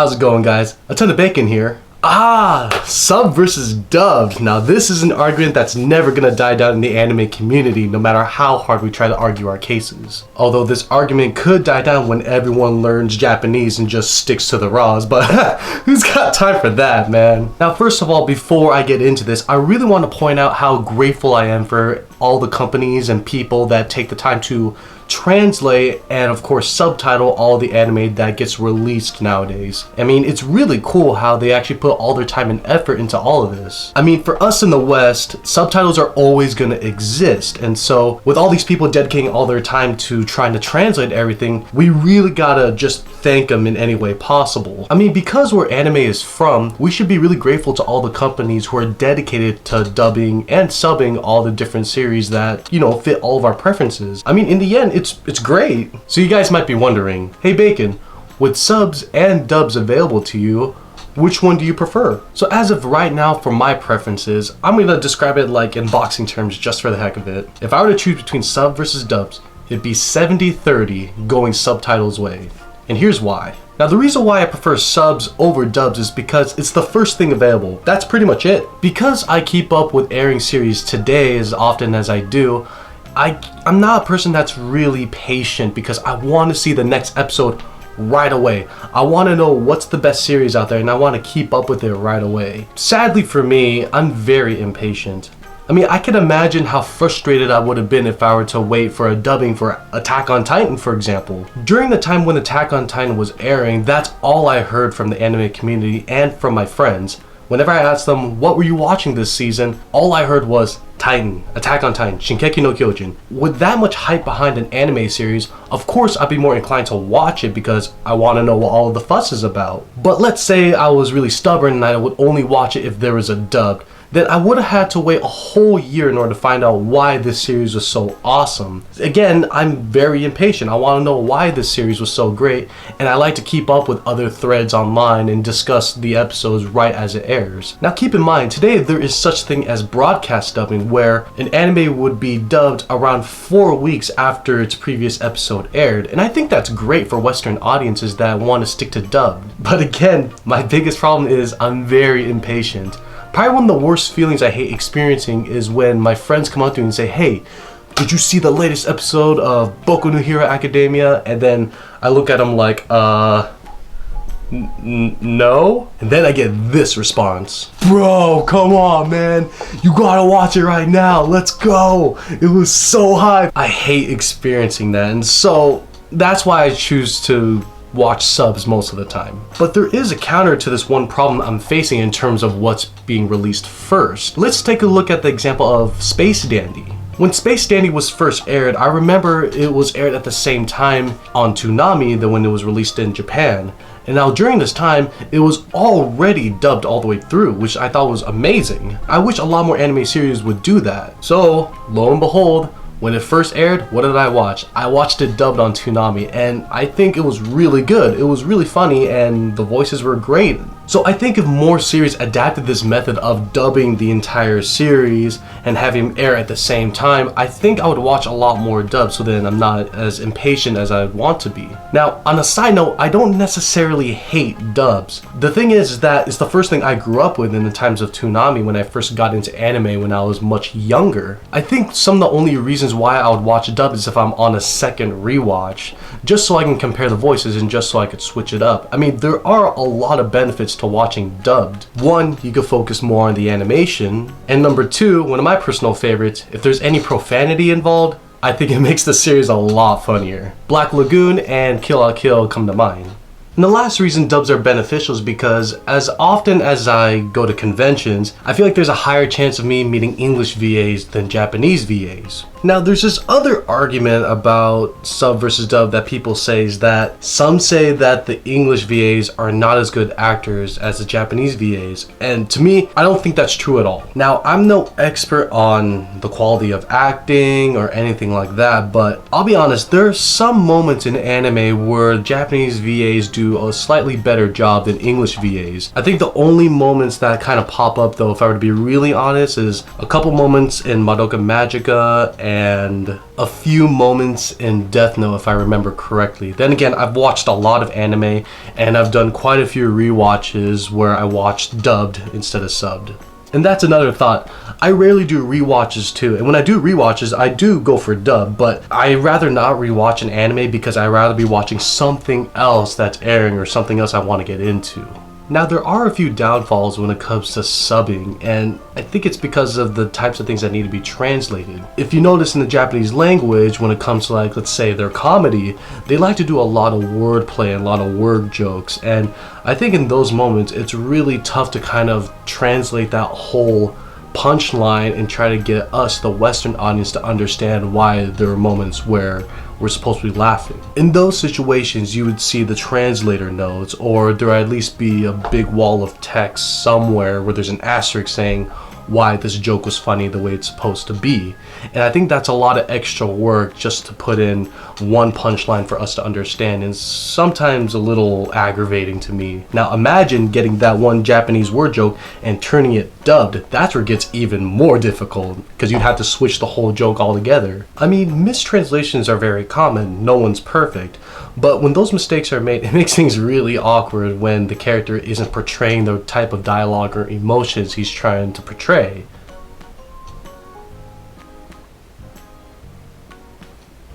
How's it going, guys? ATonOfBacon here. Sub versus dubbed. Now this is an argument that's never gonna die down in the anime community, no matter how hard we try to argue our cases. Although this argument could die down when everyone learns Japanese and just sticks to the raws, but who's got time for that, man? Now first of all, before I get into this, I really want to point out how grateful I am for all the companies and people that take the time to translate and of course subtitle all the anime that gets released nowadays. I mean, it's really cool how they actually put all their time and effort into all of this. I mean, for us in the West, subtitles are always going to exist, and so with all these people dedicating all their time to trying to translate everything, we really gotta just thank them in any way possible. I mean, because where anime is from, we should be really grateful to all the companies who are dedicated to dubbing and subbing all the different series that, you know, fit all of our preferences. I mean, in the end, it's great. So you guys might be wondering, hey Bacon, with subs and dubs available to you, which one do you prefer? So as of right now, for my preferences, I'm gonna describe it like in boxing terms just for the heck of it. If I were to choose between sub versus dubs, it'd be 70-30 going subtitles way. And here's why. Now the reason why I prefer subs over dubs is because it's the first thing available. That's pretty much it. Because I keep up with airing series today as often as I do, I'm not a person that's really patient because I want to see the next episode right away. I want to know what's the best series out there and I want to keep up with it right away. Sadly for me, I'm very impatient. I mean, I can imagine how frustrated I would have been if I were to wait for a dubbing for Attack on Titan, for example. During the time when Attack on Titan was airing, that's all I heard from the anime community and from my friends. Whenever I asked them, what were you watching this season? All I heard was Titan, Attack on Titan, Shinkeki no Kyojin. With that much hype behind an anime series, of course I'd be more inclined to watch it because I want to know what all of the fuss is about. But let's say I was really stubborn and I would only watch it if there was a dubbed. Then I would have had to wait a whole year in order to find out why this series was so awesome. Again, I'm very impatient. I want to know why this series was so great, and I like to keep up with other threads online and discuss the episodes right as it airs. Now keep in mind, today there is such thing as broadcast dubbing, where an anime would be dubbed around 4 weeks after its previous episode aired, and I think that's great for Western audiences that want to stick to dubbed. But again, my biggest problem is I'm very impatient. Probably one of the worst feelings I hate experiencing is when my friends come up to me and say, hey, did you see the latest episode of Boku no Hero Academia? And then I look at them like, no? And then I get this response. Bro, come on, man. You gotta watch it right now. Let's go. It was so hype. I hate experiencing that. And so that's why I choose to watch subs most of the time. But there is a counter to this one problem I'm facing in terms of what's being released first. Let's take a look at the example of Space Dandy. When Space Dandy was first aired, I remember it was aired at the same time on Toonami than when it was released in Japan. And now during this time, it was already dubbed all the way through, which I thought was amazing. I wish a lot more anime series would do that. So, lo and behold, when it first aired, what did I watch? I watched it dubbed on Toonami, and I think it was really good. It was really funny, and the voices were great. So I think if more series adapted this method of dubbing the entire series and having them air at the same time, I think I would watch a lot more dubs, so then I'm not as impatient as I want to be. Now, on a side note, I don't necessarily hate dubs. The thing is that it's the first thing I grew up with in the times of Toonami when I first got into anime when I was much younger. I think some of the only reasons why I would watch a dub is if I'm on a second rewatch, just so I can compare the voices and just so I could switch it up. I mean, there are a lot of benefits to watching dubbed. One, you can focus more on the animation, and number two, one of my personal favorites, if there's any profanity involved, I think it makes the series a lot funnier. Black Lagoon and Kill la Kill come to mind. And the last reason dubs are beneficial is because as often as I go to conventions, I feel like there's a higher chance of me meeting English VAs than Japanese VAs. Now there's this other argument about sub versus dub that people say is that some say that the English VAs are not as good actors as the Japanese VAs, and to me, I don't think that's true at all. Now I'm no expert on the quality of acting or anything like that, but I'll be honest, there are some moments in anime where Japanese VAs do a slightly better job than English VAs. I think the only moments that kind of pop up though, if I were to be really honest, is a couple moments in Madoka Magica and a few moments in Death Note if I remember correctly. Then again, I've watched a lot of anime and I've done quite a few rewatches where I watched dubbed instead of subbed. And that's another thought. I rarely do rewatches too, and when I do rewatches, I do go for dub, but I rather not rewatch an anime because I'd rather be watching something else that's airing or something else I want to get into. Now, there are a few downfalls when it comes to subbing, and I think it's because of the types of things that need to be translated. If you notice in the Japanese language, when it comes to, like, let's say their comedy, they like to do a lot of wordplay and a lot of word jokes, and I think in those moments it's really tough to kind of translate that whole punchline and try to get us, the Western audience, to understand why there are moments where we're supposed to be laughing. In those situations, you would see the translator notes, or there would at least be a big wall of text somewhere where there's an asterisk saying why this joke was funny the way it's supposed to be. And I think that's a lot of extra work just to put in one punchline for us to understand, and sometimes a little aggravating to me. Now imagine getting that one Japanese word joke and turning it dubbed. That's where it gets even more difficult, because you'd have to switch the whole joke altogether. I mean, mistranslations are very common, no one's perfect, but when those mistakes are made, it makes things really awkward when the character isn't portraying the type of dialogue or emotions he's trying to portray.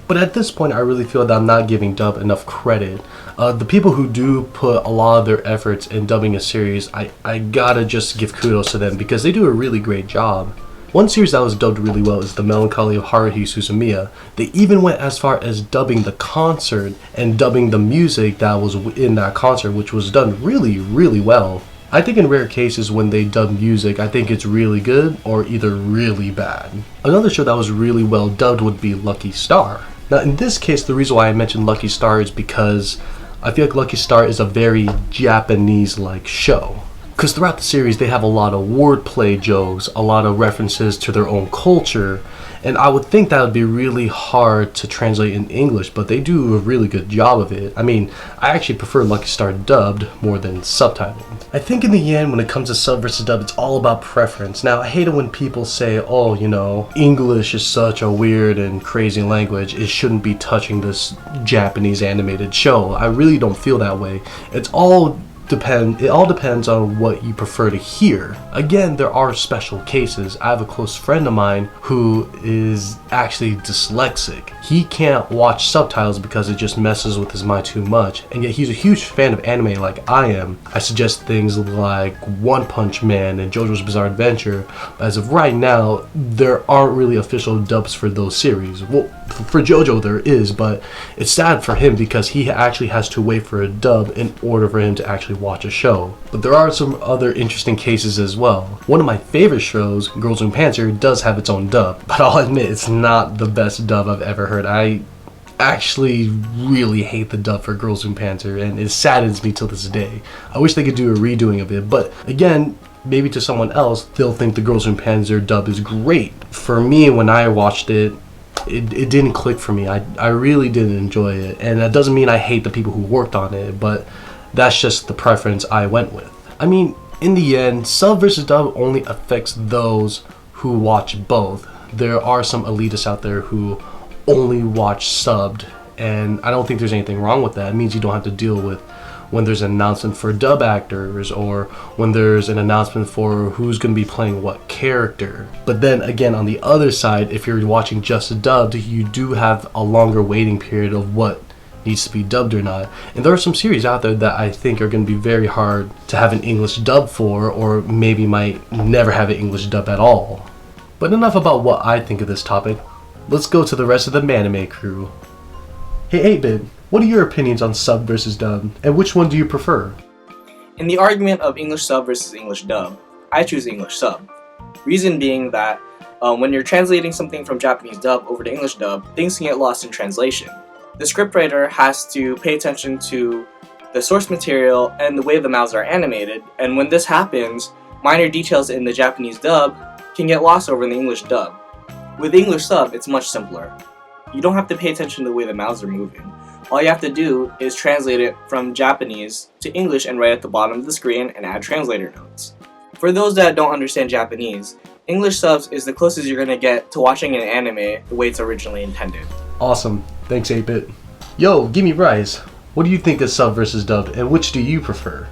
But at this point, I really feel that I'm not giving dub enough credit. The people who do put a lot of their efforts in dubbing a series, I gotta just give kudos to them because they do a really great job. One series that was dubbed really well is The Melancholy of Haruhi Suzumiya. They even went as far as dubbing the concert and dubbing the music that was in that concert, which was done really, really well. I think in rare cases when they dub music, I think it's really good or either really bad. Another show that was really well dubbed would be Lucky Star. Now in this case, the reason why I mentioned Lucky Star is because I feel like Lucky Star is a very Japanese-like show. Because throughout the series, they have a lot of wordplay jokes, a lot of references to their own culture, and I would think that would be really hard to translate in English, but they do a really good job of it. I mean, I actually prefer Lucky Star dubbed more than subtitled. I think in the end, when it comes to sub versus dub, it's all about preference. Now, I hate it when people say, oh, you know, English is such a weird and crazy language, it shouldn't be touching this Japanese animated show. I really don't feel that way. It all depends on what you prefer to hear. Again, there are special cases. I have a close friend of mine who is actually dyslexic. He can't watch subtitles because it just messes with his mind too much, and yet he's a huge fan of anime like I am. I suggest things like One Punch Man and JoJo's Bizarre Adventure, but as of right now, there aren't really official dubs for those series. Well, for JoJo there is, but it's sad for him because he actually has to wait for a dub in order for him to actually watch a show. But there are some other interesting cases as well. One of my favorite shows, Girls Room Panzer, does have its own dub, but I'll admit it's not the best dub I've ever heard. I actually really hate the dub for Girls Room Panzer, and it saddens me till this day. I wish they could do a redoing of it, but again, maybe to someone else, they'll think the Girls Room Panzer dub is great. For me, when I watched it, it didn't click for me. I really didn't enjoy it, and that doesn't mean I hate the people who worked on it, but that's just the preference I went with. I mean, in the end, sub versus dub only affects those who watch both. There are some elitists out there who only watch subbed, and I don't think there's anything wrong with that. It means you don't have to deal with when there's an announcement for dub actors or when there's an announcement for who's going to be playing what character. But then again, on the other side, if you're watching just dubbed, you do have a longer waiting period of what needs to be dubbed or not. And there are some series out there that I think are going to be very hard to have an English dub for, or maybe might never have an English dub at all. But enough about what I think of this topic. Let's go to the rest of the Manime crew. Hey 8-Bit, what are your opinions on sub versus dub, and which one do you prefer? In the argument of English sub versus English dub, I choose English sub. Reason being that when you're translating something from Japanese dub over to English dub, things can get lost in translation. The scriptwriter has to pay attention to the source material and the way the mouths are animated, and when this happens, minor details in the Japanese dub can get lost over in the English dub. With English sub, it's much simpler. You don't have to pay attention to the way the mouths are moving. All you have to do is translate it from Japanese to English and write at the bottom of the screen and add translator notes. For those that don't understand Japanese, English subs is the closest you're gonna get to watching an anime the way it's originally intended. Awesome. Thanks, 8-Bit. Yo, YoGimmeRice, what do you think of sub versus dubbed, and which do you prefer?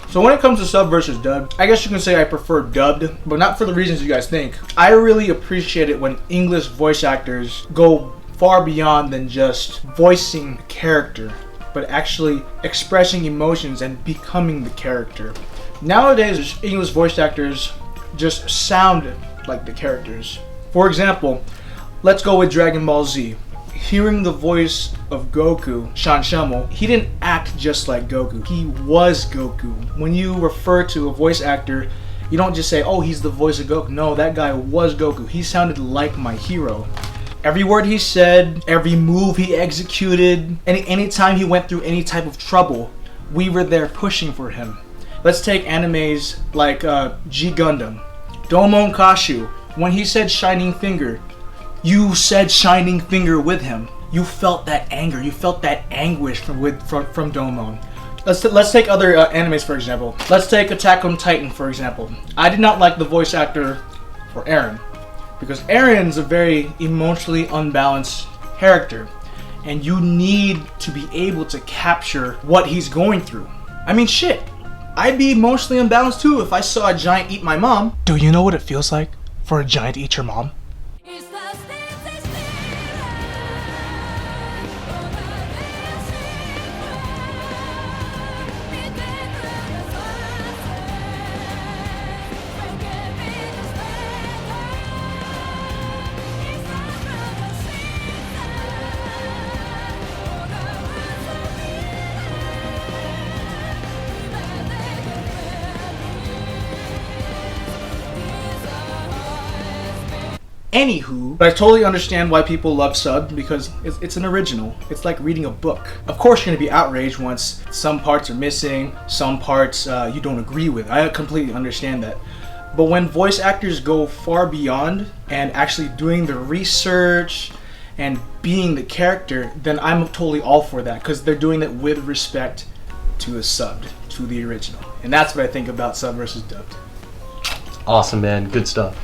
So when it comes to sub versus dubbed, I guess you can say I prefer dubbed, but not for the reasons you guys think. I really appreciate it when English voice actors go far beyond than just voicing a character, but actually expressing emotions and becoming the character. Nowadays, English voice actors just sound like the characters. For example, let's go with Dragon Ball Z. Hearing the voice of Goku, Shan Shamel, he didn't act just like Goku. He was Goku. When you refer to a voice actor, you don't just say, oh, he's the voice of Goku. No, that guy was Goku. He sounded like my hero. Every word he said, every move he executed, anytime he went through any type of trouble, we were there pushing for him. Let's take animes like G Gundam. Domon Kashu, when he said Shining Finger, you said Shining Finger with him. You felt that anger, you felt that anguish from Domon. Let's take other animes for example. Let's take Attack on Titan for example. I did not like the voice actor for Eren, because Eren's a very emotionally unbalanced character, and you need to be able to capture what he's going through. I mean, shit, I'd be emotionally unbalanced too if I saw a giant eat my mom. Do you know what it feels like for a giant to eat your mom? Anywho, but I totally understand why people love sub, because it's an original. It's like reading a book. Of course you're gonna be outraged once some parts are missing, some parts you don't agree with. I completely understand that. But when voice actors go far beyond and actually doing the research and being the character, then I'm totally all for that, because they're doing it with respect to the subbed, to the original. And that's what I think about sub versus dubbed. Awesome, man. Good stuff.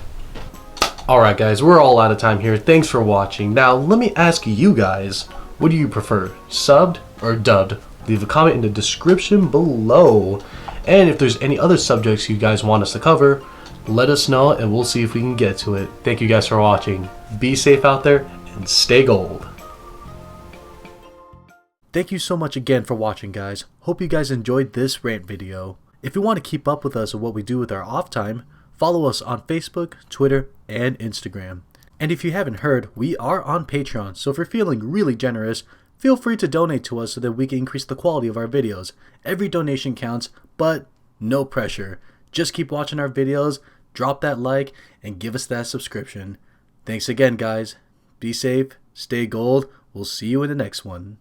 Alright guys, we're all out of time here. Thanks for watching. Now let me ask you guys, what do you prefer, subbed or dubbed? Leave a comment in the description below. And if there's any other subjects you guys want us to cover, let us know and we'll see if we can get to it. Thank you guys for watching. Be safe out there and stay gold. Thank you so much again for watching, guys. Hope you guys enjoyed this rant video. If you want to keep up with us and what we do with our off time, follow us on Facebook, Twitter, and Instagram. And if you haven't heard, we are on Patreon, so if you're feeling really generous, feel free to donate to us so that we can increase the quality of our videos. Every donation counts, but no pressure. Just keep watching our videos, drop that like, and give us that subscription. Thanks again, guys. Be safe, stay gold. We'll see you in the next one.